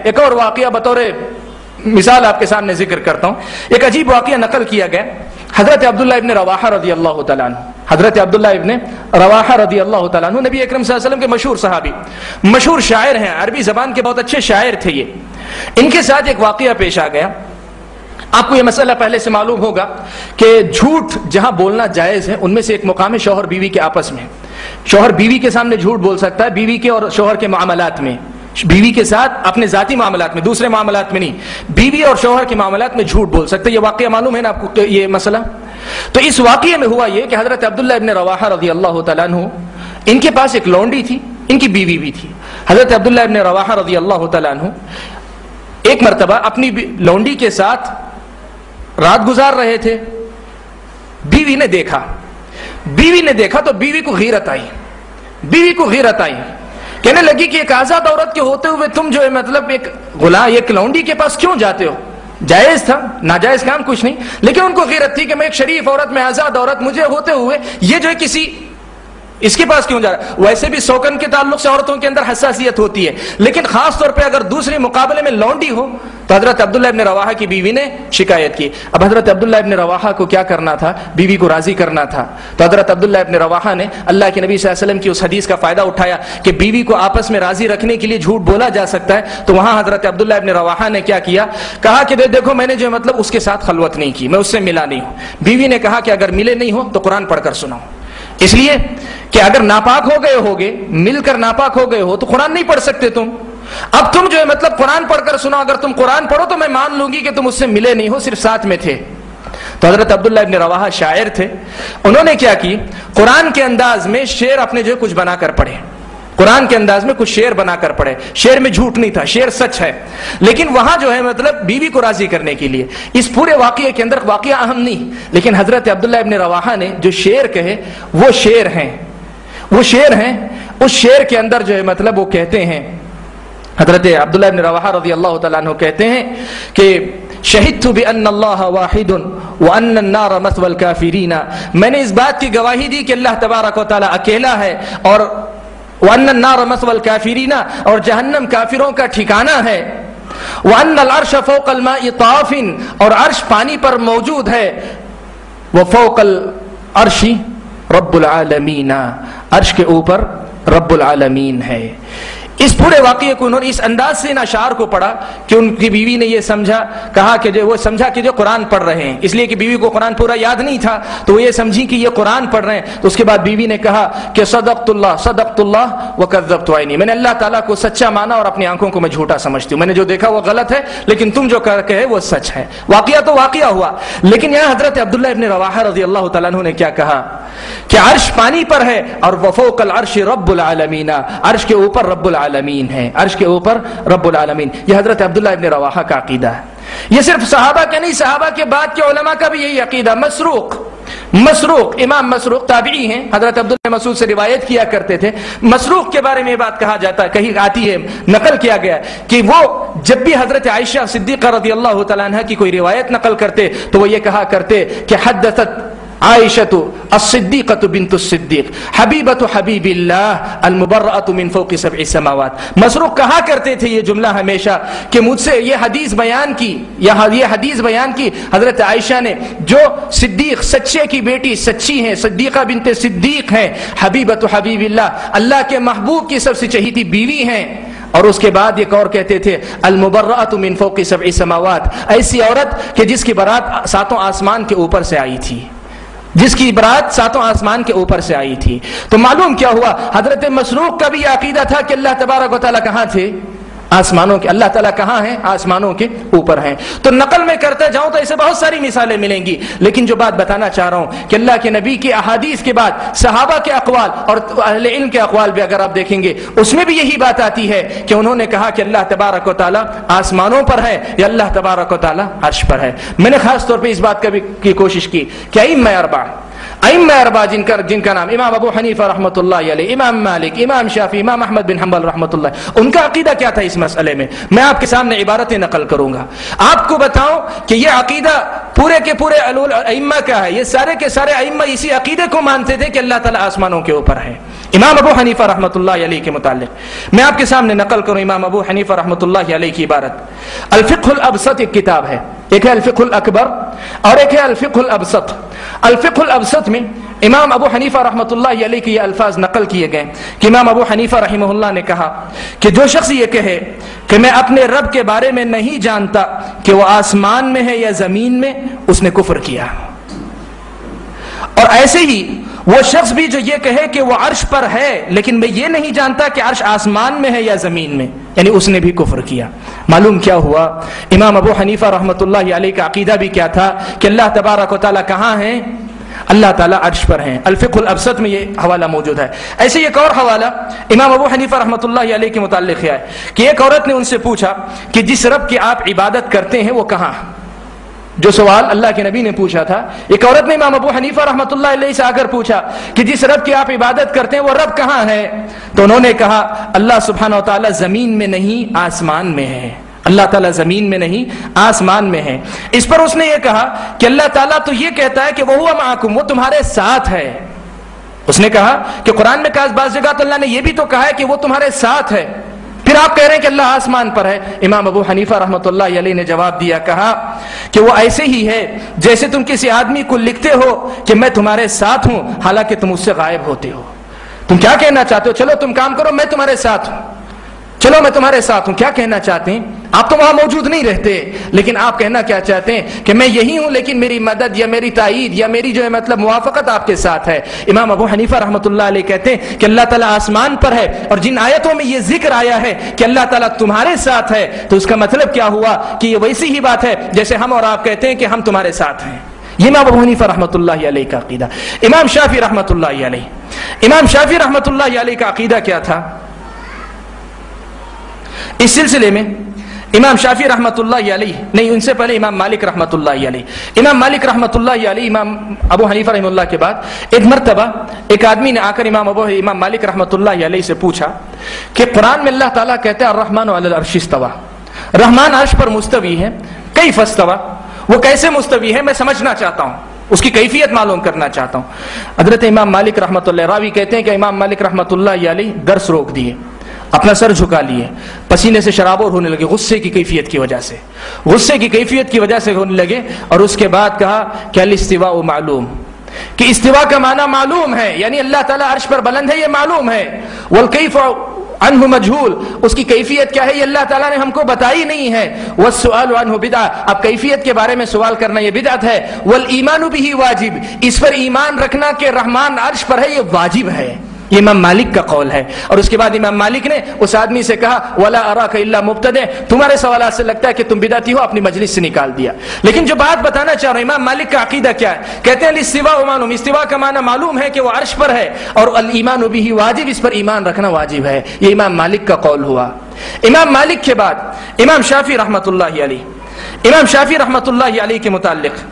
ایک اور واقعہ بطور مثال آپ کے سامنے ذکر کرتا ہوں. ایک عجیب واقعہ نقل کیا گیا حضرت عبداللہ ابن رواحہ رضی اللہ تعالیٰ عنہ. حضرت عبداللہ ابن رواحہ رضی اللہ تعالیٰ عنہ نبی اکرم صلی اللہ علیہ وسلم کے مشہور صحابی، مشہور شاعر ہیں، عربی زبان کے بہت اچھے شاعر تھے یہ. ان کے ساتھ ایک واقعہ پیش آ گیا. آپ کو یہ مسئلہ پہلے سے معلوم ہوگا کہ جھوٹ جہاں بولنا جائز ہے ان میں سے ایک مقام ہے شوہر بیوی کے آپس میں. شوہر بیوی کے سامنے جھوٹ بول سکتا ہے، بیوی کے اور شوہر کے معاملات میں، بیوی کے ساتھ اپنے ذاتی معاملات میں، دوسرے معاملات میں نہیں. بیوی اور شوہر کے معاملات میں جھوٹ بول سکتے. یہ واقعہ معلوم ہے نا آپ کو یہ مسئلہ؟ تو اس واقعے میں ہوا یہ کہ حضرت عبداللہ ابن رواحہ رضی اللہ تعالیٰ عنہ ان کے پاس ایک لونڈی تھی، ان کی بیوی بھی تھی. حضرت عبداللہ ابن رواحہ رضی اللہ تعالیٰ عنہ ایک مرتبہ اپنی لونڈی کے ساتھ رات گزار رہے تھے. بیوی نے دیکھا تو بیوی کو غیرت آئی. کہنے لگی کہ ایک آزاد عورت کے ہوتے ہوئے تم جو ہے مطلب ایک غلام، ایک لونڈی کے پاس کیوں جاتے ہو؟ جائز تھا، ناجائز کام کچھ نہیں، لیکن ان کو غیرت تھی کہ میں ایک شریف عورت، میں آزاد عورت، مجھے ہوتے ہوئے یہ جو ہے کسی اس کے پاس کیوں جا رہا ہے؟ ویسے بھی سوکن کے تعلق سے عورتوں کے اندر حساسیت ہوتی ہے، لیکن خاص طور پہ اگر دوسرے مقابلے میں لونڈی ہو تو حضرت عبداللہ ابن رواحہ کی بیوی نے شکایت کی. اب حضرت عبداللہ ابن رواحہ کو کیا کرنا تھا؟ بیوی کو راضی کرنا تھا. تو حضرت عبداللہ ابن رواحہ نے اللہ کے نبی صلی اللہ علیہ وسلم کی اس حدیث کا فائدہ اٹھایا کہ بیوی کو آپس میں راضی رکھنے کے لیے جھوٹ بولا جا سکتا ہے. تو وہاں حضرت عبداللہ ابن رواحہ نے کیا کیا؟ کہا کہ دیکھو میں نے جو مطلب اس کے ساتھ خلوت نہیں کی، میں اس سے ملا نہیں ہوں. بیوی نے کہا کہ اگر ملے نہیں ہو تو قرآن پڑھ کر سناؤ، اس لیے کہ اگر ناپاک ہو گئے مل کر ناپاک ہو گئے ہو تو قرآن نہیں پڑھ سکتے تم. اب تم جو ہے مطلب قرآن پڑھ کر سناؤ، اگر تم قرآن پڑھو تو میں مان لوں گی کہ تم اس سے ملے نہیں ہو، صرف ساتھ میں تھے. تو حضرت عبداللہ ابن رواحہ شاعر تھے، انہوں نے کیا کی؟ قرآن کے انداز میں شعر اپنے جو ہے کچھ بنا کر پڑھے. قرآن کے انداز میں کچھ شعر بنا کر پڑھے. شعر میں جھوٹ نہیں تھا، شعر سچ ہے، لیکن وہاں جو ہے مطلب بیوی کو راضی کرنے کے لیے. اس پورے واقعے کے اندر واقعہ اہم نہیں، لیکن حضرت عبداللہ ابن رواحہ نے جو شعر کہے وہ شعر ہیں. اس شعر کے اندر جو ہے مطلب وہ کہتے ہیں، حضرت عبداللہ ابن رواحہ رضی اللہ تعالیٰ عنہ کہتے ہیں کہ شہدت بأن اللہ واحد وأن النار مثوى الكافرین، میں نے اس بات کی گواہی دی کہ اللہ تبارک و تعالیٰ اکیلا ہے، اور وأن النار مثوى الكافرین، اور جہنم کافروں کا ٹھکانہ ہے. وأن العرش فوق الماء طاف، اور عرش پانی پر موجود ہے. وفوق العرش رب العالمین، عرش کے اوپر رب العالمین ہے. اس پورے واقعے کو انہوں نے اس انداز سے ان اشعار کو پڑھا کہ ان کی بیوی نے یہ کہا کہ وہ سمجھا کہ جو قرآن پڑھ رہے ہیں، اس لیے کہ بیوی کو قرآن پورا یاد نہیں تھا تو وہ یہ سمجھی کہ یہ قرآن پڑھ رہے ہیں. تو اس کے بعد بیوی نے کہا کہ صدقت اللہ وکذبت عینی، میں نے اللہ تعالیٰ کو سچا مانا اور اپنی آنکھوں کو میں جھوٹا سمجھتی ہوں. میں نے جو دیکھا وہ غلط ہے، لیکن تم جو کہے وہ سچ ہے. واقعہ تو واقعہ ہوا، لیکن یہاں حضرت عبداللہ ابن رواحہ رضی اللہ تعالیٰ عنہ نے کیا کہا کہ عرش پانی پر ہے، اور وفوق العرش رب العالمین، عرش کے اوپر رب العالمین ہے، عرش کے اوپر رب العالمین. یہ حضرت عبداللہ ابن رواحہ کا عقیدہ ہے. یہ صرف صحابہ کا نہیں، صحابہ کے بعد کے علماء کا بھی یہی عقیدہ. مسروق امام مسروق تابعی ہیں، حضرت عبداللہ مسعود سے روایت کیا کرتے تھے. مسروق کے بارے میں یہ بات کہا جاتا ہے، کہیں آتی ہے، نقل کیا گیا کہ وہ جب بھی حضرت عائشہ صدیقہ رضی اللہ تعالیٰ عنہ کی کوئی روایت نقل کرتے تو وہ یہ کہا کرتے کہ حدثت عائشۃ الصدیقۃ بنت الصدیق حبیبۃ حبیب اللہ المبرأۃ من فوق سبع سماوات. مسروق کہا کرتے تھے یہ جملہ ہمیشہ کہ مجھ سے یہ حدیث بیان کی حضرت عائشہ نے، جو صدیق سچے کی بیٹی سچی ہیں، صدیقہ بنت صدیق ہیں، حبیبۃ حبیب اللہ، اللہ کے محبوب کی سب سے چہیتی بیوی ہیں. اور اس کے بعد ایک اور کہتے تھے المبرأۃ من فوق سبع سماوات، ایسی عورت کہ جس کی برات ساتوں آسمان کے اوپر سے آئی تھی، جس کی برات ساتوں آسمان کے اوپر سے آئی تھی. تو معلوم کیا ہوا؟ حضرت مسروق کا بھی یہ عقیدہ تھا کہ اللہ تبارک و تعالیٰ کہاں تھے؟ آسمانوں کے. اللہ تعالیٰ کہاں ہیں؟ آسمانوں کے اوپر ہیں. تو نقل میں کرتے جاؤں تو ایسے بہت ساری مثالیں ملیں گی، لیکن جو بات بتانا چاہ رہا ہوں کہ اللہ کے نبی کی احادیث کے بعد صحابہ کے اقوال اور اہل علم کے اقوال بھی اگر آپ دیکھیں گے اس میں بھی یہی بات آتی ہے کہ انہوں نے کہا کہ اللہ تبارک و تعالیٰ آسمانوں پر ہے یا اللہ تبارک و تعالیٰ عرش پر ہے. میں نے خاص طور پہ اس بات کی کوشش کی کہ ائمہ اربعہ جن کا نام امام ابو حنیفہ رحمۃ اللہ علیہ، امام مالک، امام شافعی، امام احمد بن حنبل رحمۃ اللہ، ان کا عقیدہ کیا تھا اس مسئلے میں، میں آپ کے سامنے عبارتیں نقل کروں گا. آپ کو بتاؤں کہ یہ عقیدہ پورے کے پورے ائمہ کا ہے، یہ سارے کے سارے ائمہ اسی عقیدے کو مانتے تھے کہ اللہ تعالیٰ آسمانوں کے اوپر ہے۔ امام ابو حنیفہ رحمۃ اللہ علیہ کے متعلق میں آپ کے سامنے نقل کروں امام ابو حنیفہ رحمۃ اللہ علیہ کی عبارت۔ الفقہ الابسط ایک کتاب ہے، ایک ہے الفقہ الاکبر اور ایک ہے الفقہ الابسط۔ الفقہ الابسط میں امام ابو حنیفہ رحمۃ اللہ علیہ کے یہ الفاظ نقل کیے گئے کہ امام ابو حنیفہ رحمہ اللہ نے کہا کہ جو شخص یہ کہے کہ میں اپنے رب کے بارے میں نہیں جانتا کہ وہ آسمان میں ہے یا زمین میں، اس نے کفر کیا۔ اور ایسے ہی وہ شخص بھی جو یہ کہے کہ وہ عرش پر ہے لیکن میں یہ نہیں جانتا کہ عرش آسمان میں ہے یا زمین میں، یعنی اس نے بھی کفر کیا۔ معلوم کیا ہوا؟ امام ابو حنیفہ رحمۃ اللہ علیہ کا عقیدہ بھی کیا تھا کہ اللہ تبارک و تعالیٰ کہاں ہیں؟ اللہ تعالیٰ عرش پر ہیں۔ الفقہ الابسط میں یہ حوالہ موجود ہے۔ ایسے ایک اور حوالہ امام ابو حنیفہ رحمۃ اللہ علیہ کے متعلق ہے کہ ایک عورت نے ان سے پوچھا کہ جس رب کی آپ عبادت کرتے ہیں وہ کہاں؟ جو سوال اللہ کے نبی نے پوچھا تھا، ایک عورت نے امام ابو حنیفہ رحمۃ اللہ علیہ سے آ کر پوچھا کہ جس رب کی آپ عبادت کرتے ہیں وہ رب کہاں ہے؟ تو انہوں نے کہا اللہ سبحانہ و تعالیٰ زمین میں نہیں آسمان میں ہے، اللہ تعالیٰ زمین میں نہیں آسمان میں ہے۔ اس پر اس نے یہ کہا کہ اللہ تعالیٰ تو یہ کہتا ہے کہ وَهُوَ مَعَكُمْ، وہ تمہارے ساتھ ہے۔ اس نے کہا کہ قرآن میں کہا بعض جگہ تو اللہ نے یہ بھی تو کہا ہے کہ وہ تمہارے ساتھ ہے، پھر آپ کہہ رہے ہیں کہ اللہ آسمان پر ہے۔ امام ابو حنیفہ رحمۃ اللہ علیہ نے جواب دیا، کہا کہ وہ ایسے ہی ہے جیسے تم کسی آدمی کو لکھتے ہو کہ میں تمہارے ساتھ ہوں حالانکہ تم اس سے غائب ہوتے ہو۔ تم کیا کہنا چاہتے ہو؟ چلو تم کام کرو، میں تمہارے ساتھ ہوں، چلو میں تمہارے ساتھ ہوں۔ کیا کہنا چاہتے ہیں؟ آپ تو وہاں موجود نہیں رہتے، لیکن آپ کہنا کیا چاہتے ہیں کہ میں یہی ہوں لیکن میری مدد یا میری تائید یا میری جو ہے مطلب موافقت آپ کے ساتھ ہے۔ امام ابو حنیفہ رحمۃ اللہ علیہ کہتے ہیں کہ اللہ تعالیٰ آسمان پر ہے، اور جن آیتوں میں یہ ذکر آیا ہے کہ اللہ تعالیٰ تمہارے ساتھ ہے تو اس کا مطلب کیا ہوا کہ یہ ویسی ہی بات ہے جیسے ہم اور آپ کہتے ہیں کہ ہم تمہارے ساتھ ہیں۔ یہ امام ابو حنیفہ رحمۃ اللہ علیہ کا عقیدہ۔ امام شافعی رحمۃ اللہ علیہ، امام شافعی رحمۃ اللہ علیہ کا عقیدہ کیا تھا؟ اس سلسلے میں امام شافعی رحمۃ اللہ علیہ نہیں، ان سے پہلے امام مالک رحمۃ اللہ علیہ، امام مالک رحمۃ اللہ علیہ امام ابو حنیفہ رحمہ اللہ کے بعد ایک مرتبہ ایک آدمی نے آ کر امام مالک رحمۃ اللہ علیہ سے پوچھا کہ قرآن میں اللہ تعالیٰ کہتے ہیں الرحمن علی العرش استویٰ، رحمان عرش پر مستوی ہے، کیف استویٰ، وہ کیسے مستوی ہے میں سمجھنا چاہتا ہوں، اس کی کیفیت معلوم کرنا چاہتا ہوں۔ حضرت امام مالک رحمۃ اللہ، راوی کہتے ہیں کہ امام مالک رحمۃ اللہ علیہ درس روک دیے، اپنا سر جھکا لیے، پسینے سے شرابور ہونے لگے، غصے کی کیفیت کی وجہ سے، غصے کی کیفیت کی وجہ سے ہونے لگے، اور اس کے بعد کہا کہ الاستواء معلوم، کہ استواء کا معنی معلوم ہے، یعنی اللہ تعالیٰ عرش پر بلند ہے یہ معلوم ہے، والکیف عنہ مجہول، اس کی کیفیت کیا ہے یہ اللہ تعالیٰ نے ہم کو بتائی نہیں ہے، والسؤال عنہ بدعہ، اب کیفیت کے بارے میں سوال کرنا یہ بدعت ہے، والایمان بہ واجب، اس پر ایمان رکھنا کہ رحمان عرش پر ہے یہ واجب ہے، یہ امام مالک کا قول ہے۔ اور اس کے بعد امام مالک نے اس آدمی سے کہا وَلَا أَرَاكَ إِلَّا مُبْتَدِعٍ، تمہارے سوالات سے لگتا ہے کہ تم بدعتی ہو، اپنی مجلس سے نکال دیا۔ لیکن جو بات بتانا چاہ رہا ہوں امام مالک کا عقیدہ کیا ہے، کہتے ہیں الاستواء معلوم، استواء کا معنی معلوم ہے کہ وہ عرش پر ہے، اور الایمان بہ واجب، اس پر ایمان رکھنا واجب ہے، یہ امام مالک کا قول ہوا۔ امام مالک کے بعد امام شافعی رحمۃ اللہ علیہ، امام شافعی رحمۃ اللہ علیہ کے متعلق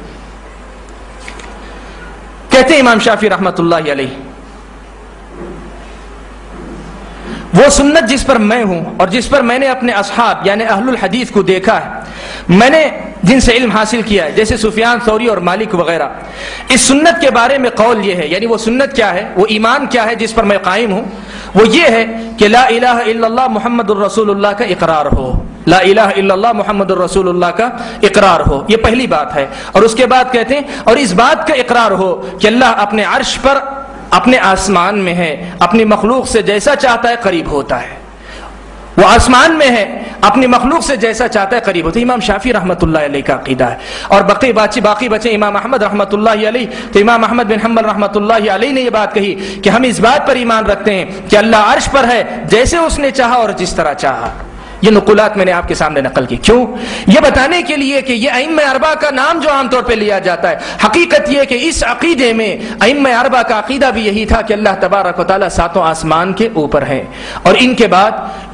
کہتے ہیں امام شافعی رحمۃ اللہ علیہ وہ سنت جس پر میں ہوں اور جس پر میں نے اپنے اصحاب یعنی اہل الحدیث کو دیکھا ہے، میں نے جن سے علم حاصل کیا ہے جیسے سفیان ثوری اور مالک وغیرہ، اس سنت کے بارے میں قول یہ ہے، یعنی وہ سنت کیا ہے، وہ ایمان کیا ہے جس پر میں قائم ہوں، وہ یہ ہے کہ لا الہ الا اللہ محمد الرسول اللہ کا اقرار ہو، لا الہ الا اللہ محمد الرسول اللہ کا اقرار ہو، یہ پہلی بات ہے۔ اور اس کے بعد کہتے ہیں اور اس بات کا اقرار ہو کہ اللہ اپنے عرش پر اپنے آسمان میں ہے، اپنی مخلوق سے جیسا چاہتا ہے قریب ہوتا ہے، وہ آسمان میں ہے، اپنی مخلوق سے جیسا چاہتا ہے قریب ہوتا ہے۔ امام شافعی رحمۃ اللہ علیہ کا عقیدہ ہے۔ اور باقی بچے امام احمد رحمۃ اللہ علیہ، تو امام احمد بن حنبل رحمۃ اللہ علیہ نے یہ بات کہی کہ ہم اس بات پر ایمان رکھتے ہیں کہ اللہ عرش پر ہے جیسے اس نے چاہا اور جس طرح چاہا۔ یہ نقولات میں نے آپ کے سامنے نقل کی، کیوں؟ یہ بتانے کے لیے کہ یہ ائمہ اربعہ کا نام جو عام طور پہ لیا جاتا ہے، حقیقت یہ کہ اس عقیدے میں ائمہ اربعہ کا عقیدہ بھی یہی تھا کہ اللہ تبارک و تعالیٰ ساتوں آسمان کے اوپر ہے، اور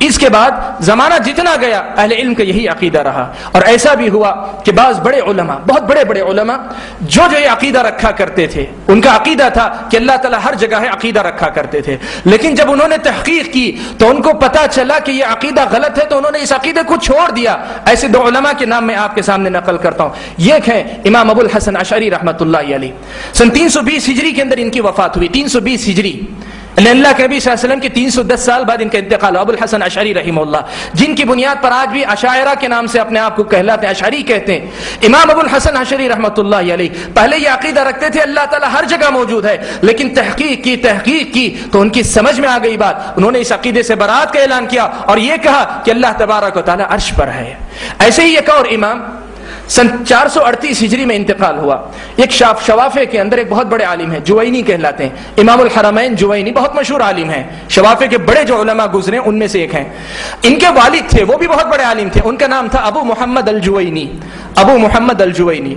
اس کے بعد زمانہ جتنا گیا اہل علم کا یہی عقیدہ رہا۔ اور ایسا بھی ہوا کہ بعض بڑے علماء، بہت بڑے بڑے علماء جو یہ عقیدہ رکھا کرتے تھے، ان کا عقیدہ تھا کہ اللہ تعالیٰ ہر جگہ ہے، عقیدہ رکھا کرتے تھے، لیکن جب انہوں نے تحقیق کی تو ان کو پتہ چلا کہ یہ عقیدہ غلط ہے، تو انہوں نے اس عقیدے کو چھوڑ دیا۔ ایسے دو علماء کے نام میں آپ کے سامنے نقل کرتا ہوں۔ یہ ہیں امام ابو الحسن اشعری رحمۃ اللہ علیہ، سن 320 ہجری کے اندر ان کی وفات ہوئی، 320 ہجری، اللہ کے نبی صلی اللہ علیہ وسلم کے 310 سال بعد ان کا انتقال۔ ابو الحسن اشعری رحمہ اللہ، جن کی بنیاد پر آج بھی اشاعرہ کے نام سے اپنے آپ کو کہلاتے ہیں، اشعری کہتے ہیں۔ امام ابو الحسن اشعری رحمۃ اللہ علیہ پہلے یہ عقیدہ رکھتے تھے اللہ تعالیٰ ہر جگہ موجود ہے، لیکن تحقیق کی تو ان کی سمجھ میں آ گئی بات، انہوں نے اس عقیدے سے برات کا اعلان کیا اور یہ کہا کہ اللہ تبارک و تعالیٰ عرش پر ہے۔ ایسے ہی ایک اور امام سن 438 ہجری میں انتقال ہوا، ایک شوافے کے اندر ایک بہت بڑے عالم ہیں، جوینی کہلاتے ہیں، امام الحرمین جوینی، بہت مشہور عالم ہیں، شوافے کے بڑے جو علماء گزرے ان میں سے ایک ہیں۔ ان کے والد تھے، وہ بھی بہت بڑے عالم تھے، ان کا نام تھا ابو محمد الجوینی، ابو محمد الجوینی۔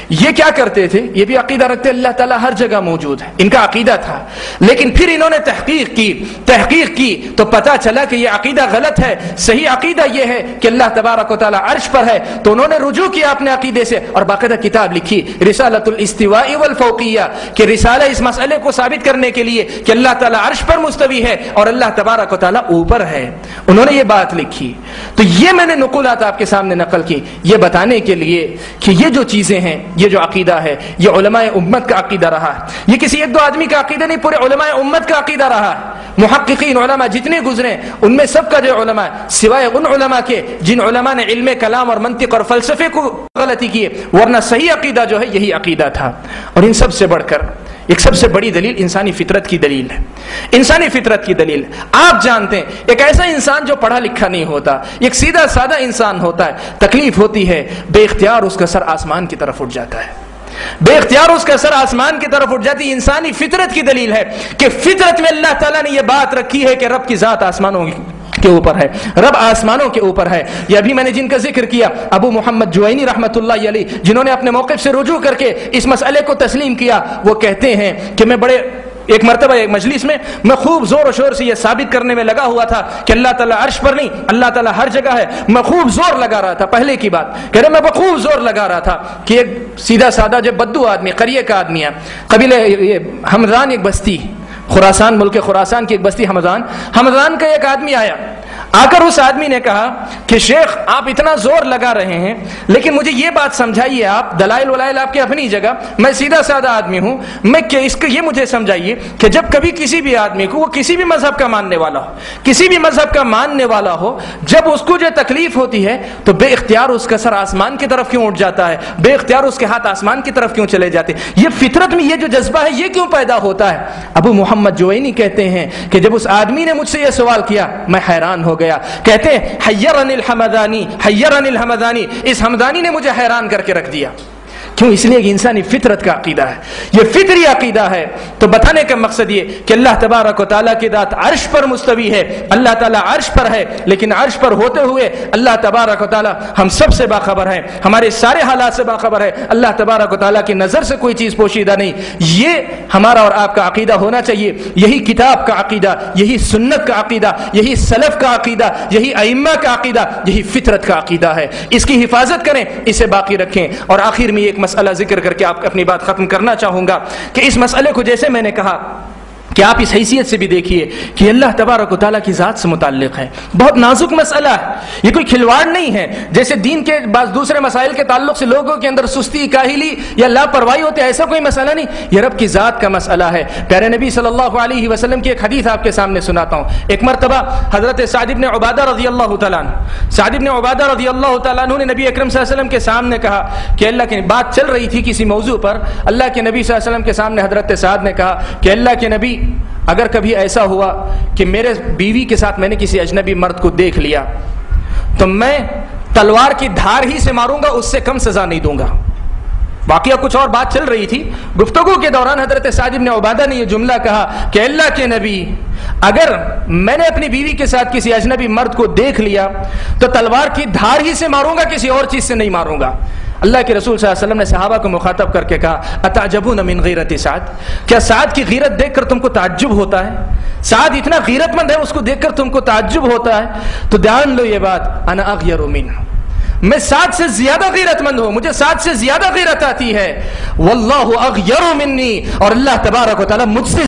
یہ کیا کرتے تھے؟ یہ بھی عقیدہ رکھتے اللہ تعالیٰ ہر جگہ موجود ہے، ان کا عقیدہ تھا، لیکن پھر انہوں نے تحقیق کی تو پتہ چلا کہ یہ عقیدہ غلط ہے، صحیح عقیدہ یہ ہے کہ اللہ تبارک و تعالیٰ عرش پر ہے۔ تو انہوں نے رجوع کیا اپنے عقیدے سے اور باقاعدہ کتاب لکھی، رسالۃ الاستواء والفوقیہ، کہ رسالہ اس مسئلے کو ثابت کرنے کے لیے کہ اللہ تعالیٰ عرش پر مستوی ہے اور اللہ تبارک و تعالیٰ اوپر ہے، انہوں نے یہ بات لکھی۔ تو یہ میں نے نقولات آپ کے سامنے نقل کی، یہ بتانے کے لیے کہ یہ جو چیزیں ہیں، یہ جو عقیدہ ہے، یہ علماء امت کا عقیدہ رہا ہے، یہ کسی ایک دو آدمی کا عقیدہ نہیں، پورے علماء امت کا عقیدہ رہا ہے۔ محققین علماء جتنے گزرے ان میں سب کا جو علماء، سوائے ان علماء کے جن علماء نے علم کلام اور منطق اور فلسفے کو غلطی کی، ورنہ صحیح عقیدہ جو ہے یہی عقیدہ تھا۔ اور ان سب سے بڑھ کر ایک سب سے بڑی دلیل انسانی فطرت کی دلیل ہے، انسانی فطرت کی دلیل۔ آپ جانتے ہیں ایک ایسا انسان جو پڑھا لکھا نہیں ہوتا، ایک سیدھا سادہ انسان ہوتا ہے، تکلیف ہوتی ہے، بے اختیار اس کا سر آسمان کی طرف اٹھ جاتا ہے، بے اختیار اس کا سر آسمان کی طرف اٹھ جاتی ہے۔ انسانی فطرت کی دلیل ہے کہ فطرت میں اللہ تعالیٰ نے یہ بات رکھی ہے کہ رب کی ذات آسمانوں کے اوپر ہے، رب آسمانوں کے اوپر ہے۔ یہ ابھی میں نے جن کا ذکر کیا، ابو محمد جوینی رحمۃ اللہ علیہ، جنہوں نے اپنے موقف سے رجوع کر کے اس مسئلے کو تسلیم کیا، وہ کہتے ہیں کہ میں بڑے ایک مرتبہ ایک مجلس میں خوب زور و شور سے یہ ثابت کرنے میں لگا ہوا تھا کہ اللہ تعالیٰ عرش پر نہیں، اللہ تعالیٰ ہر جگہ ہے۔ میں خوب زور لگا رہا تھا، پہلے کی بات کہہ رہے، میں خوب زور لگا رہا تھا کہ ایک سیدھا سادہ جو بدو آدمی، قریے کا آدمی ہے، قبیلے حمدان، ایک بستی خراسان، ملک خراسان کی ایک بستی حمدان کا ایک آدمی آیا، آ کر اس آدمی نے کہا کہ شیخ آپ اتنا زور لگا رہے ہیں، لیکن مجھے یہ بات سمجھائیے، آپ دلائل ولائل آپ کی اپنی جگہ، میں سیدھا سادہ آدمی ہوں، میں اس کو یہ مجھے سمجھائیے کہ جب کبھی کسی بھی آدمی کو، وہ کسی بھی مذہب کا ماننے والا ہو، کسی بھی مذہب کا ماننے والا ہو، جب اس کو جو تکلیف ہوتی ہے تو بے اختیار اس کا سر آسمان کی طرف کیوں اٹھ جاتا ہے، بے اختیار اس کے ہاتھ آسمان کی طرف کیوں چلے جاتے ہیں؟ یہ فطرت میں یہ جو جذبہ ہے یہ کیوں پیدا ہوتا ہے؟ ابو محمد جوینی کہتے ہیں کہ جب اس آدمی نے مجھ سے یہ سوال کیا میں حیران ہو گیا۔ کہتے ہیں حیرنی الحمدانی، اس حمدانی نے مجھے حیران کر کے رکھ دیا۔ کیوں؟ اس لیے کہ انسانی فطرت کا عقیدہ ہے، یہ فطری عقیدہ ہے۔ تو بتانے کا مقصد یہ کہ اللہ تبارک و تعالیٰ کی ذات عرش پر مستوی ہے، اللہ تعالیٰ عرش پر ہے، لیکن عرش پر ہوتے ہوئے اللہ تبارک و تعالیٰ ہم سب سے باخبر ہے، ہمارے سارے حالات سے باخبر ہے، اللہ تبارک و تعالیٰ کی نظر سے کوئی چیز پوشیدہ نہیں۔ یہ ہمارا اور آپ کا عقیدہ ہونا چاہیے، یہی کتاب کا عقیدہ، یہی سنت کا عقیدہ، یہی سلف کا عقیدہ، یہی ائمہ کا عقیدہ، یہی فطرت کا عقیدہ ہے۔ اس کی حفاظت کریں، اسے باقی رکھیں۔ اور آخر میں ایک مسئلہ ذکر کر کے آپ اپنی بات ختم کرنا چاہوں گا کہ اس مسئلے کو جیسے میں نے کہا کہ آپ اس حیثیت سے بھی دیکھیے کہ اللہ تبارک و تعالیٰ کی ذات سے متعلق ہے، بہت نازک مسئلہ ہے، یہ کوئی کھلواڑ نہیں ہے۔ جیسے دین کے بعض دوسرے مسائل کے تعلق سے لوگوں کے اندر سستی، کاہلی یا لاپرواہی ہوتے، ایسا کوئی مسئلہ نہیں، یہ رب کی ذات کا مسئلہ ہے۔ پیارے نبی صلی اللہ علیہ وسلم کی ایک حدیث آپ کے سامنے سناتا ہوں۔ ایک مرتبہ حضرت سعد بن عبادہ رضی اللہ تعالیٰ عنہ نے نبی اکرم صلی اللہ علیہ وسلم کے سامنے کہا کہ اللہ کی بات چل رہی تھی کسی موضوع پر، اللہ کے نبی صلی اللہ علیہ وسلم کے سامنے حضرت سعد نے کہا کہ اللہ کے نبی، اگر کبھی ایسا ہوا کہ میرے بیوی کے ساتھ میں نے کسی اجنبی مرد کو دیکھ لیا تو میں تلوار کی دھار ہی سے ماروں گا، اس سے کم سزا نہیں دوں گا۔ واقعہ کچھ اور بات چل رہی تھی، گفتگو کے دوران حضرت سعد بن عبادہ نے یہ جملہ کہا کہ اللہ کے نبی، اگر میں نے اپنی بیوی کے ساتھ کسی اجنبی مرد کو دیکھ لیا تو تلوار کی دھار ہی سے ماروں گا، کسی اور چیز سے نہیں ماروں گا۔ اللہ کے رسول صلی اللہ علیہ وسلم نے صحابہ کو مخاطب کر کے کہا اتعجبون من غیرت سعد، کیا سعد کی غیرت دیکھ کر تم کو تعجب ہوتا ہے؟ سعد اتنا غیرت مند ہے، اس کو دیکھ کر تم کو تعجب ہوتا ہے؟ تو دھیان لو یہ بات، انا اغیر منہ، میں سعد سے زیادہ غیرت مند ہوں، مجھے سعد سے زیادہ غیرت آتی ہے، واللہ اغیر منی، اور اللہ تبارک و تعالی مجھ سے